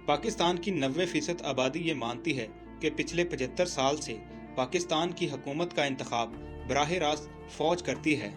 पाकिस्तान की 90% आबादी ये मानती है कि पिछले 75 साल से पाकिस्तान की हुकूमत का इंतखाब बराह रास्त फौज करती है।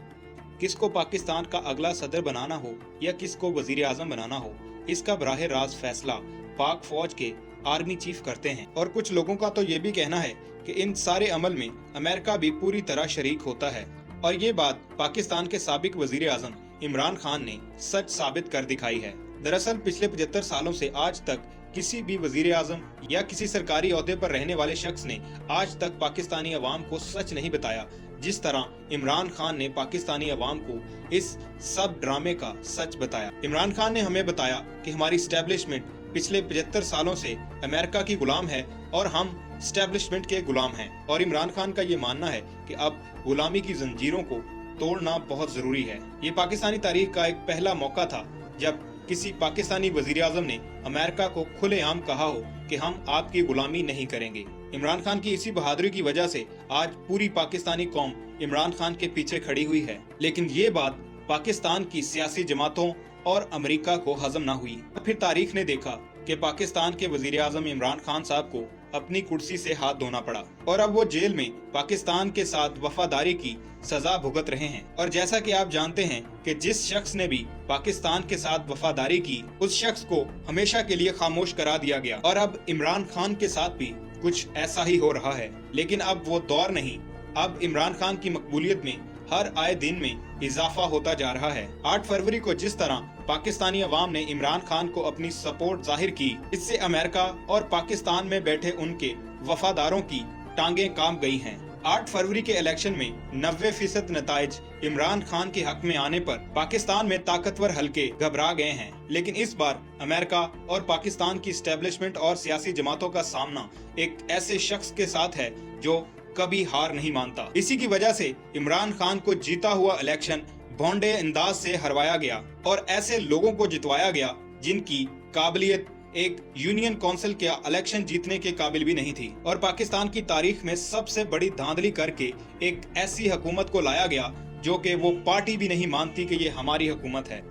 किसको पाकिस्तान का अगला सदर बनाना हो या किसको वजीर आजम बनाना हो, इसका बराह रास्त फैसला पाक फौज के आर्मी चीफ करते हैं। और कुछ लोगों का तो ये भी कहना है कि इन सारे अमल में अमेरिका भी पूरी तरह शरीक होता है। और ये बात पाकिस्तान के साबिक वजीर आजम इमरान खान ने सच साबित कर दिखाई है। दरअसल पिछले 75 सालों से आज तक किसी भी वजीर आजम या किसी सरकारी ओहदे पर रहने वाले शख्स ने आज तक पाकिस्तानी अवाम को सच नहीं बताया, जिस तरह इमरान खान ने पाकिस्तानी अवाम को इस सब ड्रामे का सच बताया। इमरान खान ने हमें बताया कि हमारी स्टैब्लिशमेंट पिछले 75 सालों से अमेरिका की गुलाम है और हम स्टैब्लिशमेंट के गुलाम हैं। और इमरान खान का ये मानना है कि अब गुलामी की जंजीरों को तोड़ना बहुत जरूरी है। ये पाकिस्तानी तारीख का एक पहला मौका था जब किसी पाकिस्तानी वजीर आजम ने अमेरिका को खुलेआम कहा हो कि हम आपकी गुलामी नहीं करेंगे। इमरान खान की इसी बहादुरी की वजह से आज पूरी पाकिस्तानी कौम इमरान खान के पीछे खड़ी हुई है। लेकिन ये बात पाकिस्तान की सियासी जमातों और अमेरिका को हजम ना हुई। फिर तारीख ने देखा कि पाकिस्तान के वजीर आजम इमरान खान साहब को अपनी कुर्सी से हाथ धोना पड़ा और अब वो जेल में पाकिस्तान के साथ वफादारी की सजा भुगत रहे हैं। और जैसा कि आप जानते हैं कि जिस शख्स ने भी पाकिस्तान के साथ वफादारी की, उस शख्स को हमेशा के लिए खामोश करा दिया गया। और अब इमरान खान के साथ भी कुछ ऐसा ही हो रहा है। लेकिन अब वो दौर नहीं, अब इमरान खान की मकबूलियत में हर आए दिन में इजाफा होता जा रहा है। 8 फरवरी को जिस तरह पाकिस्तानी अवाम ने इमरान खान को अपनी सपोर्ट जाहिर की, इससे अमेरिका और पाकिस्तान में बैठे उनके वफादारों की टांगें कांप गई हैं। 8 फरवरी के इलेक्शन में 90% नताइज इमरान खान के हक में आने पर पाकिस्तान में ताकतवर हलके घबरा गए हैं। लेकिन इस बार अमेरिका और पाकिस्तान की स्टैब्लिशमेंट और सियासी जमातों का सामना एक ऐसे शख्स के साथ है जो कभी हार नहीं मानता। इसी की वजह से इमरान खान को जीता हुआ इलेक्शन भोंडे अंदाज से हरवाया गया और ऐसे लोगों को जितवाया गया जिनकी काबिलियत एक यूनियन काउंसिल के इलेक्शन जीतने के काबिल भी नहीं थी। और पाकिस्तान की तारीख में सबसे बड़ी धांधली करके एक ऐसी हुकूमत को लाया गया जो कि वो पार्टी भी नहीं मानती कि ये हमारी हुकूमत है।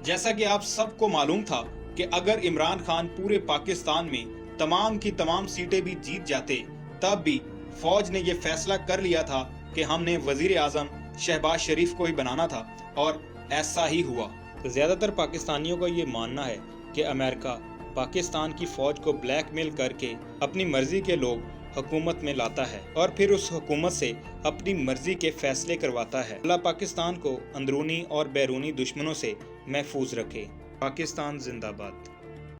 जैसा कि आप सबको मालूम था कि अगर इमरान खान पूरे पाकिस्तान में तमाम की तमाम सीटें भी जीत जाते, तब भी फौज ने ये फैसला कर लिया था कि हमने वजीर आजम शहबाज शरीफ को ही बनाना था, और ऐसा ही हुआ। तो ज्यादातर पाकिस्तानियों का ये मानना है कि अमेरिका पाकिस्तान की फौज को ब्लैकमेल करके अपनी मर्जी के लोग हुकूमत में लाता है और फिर उस हुकूमत से अपनी मर्जी के फैसले करवाता है। अल्लाह पाकिस्तान को अंदरूनी और बैरूनी दुश्मनों से महफूज रखे। पाकिस्तान जिंदाबाद।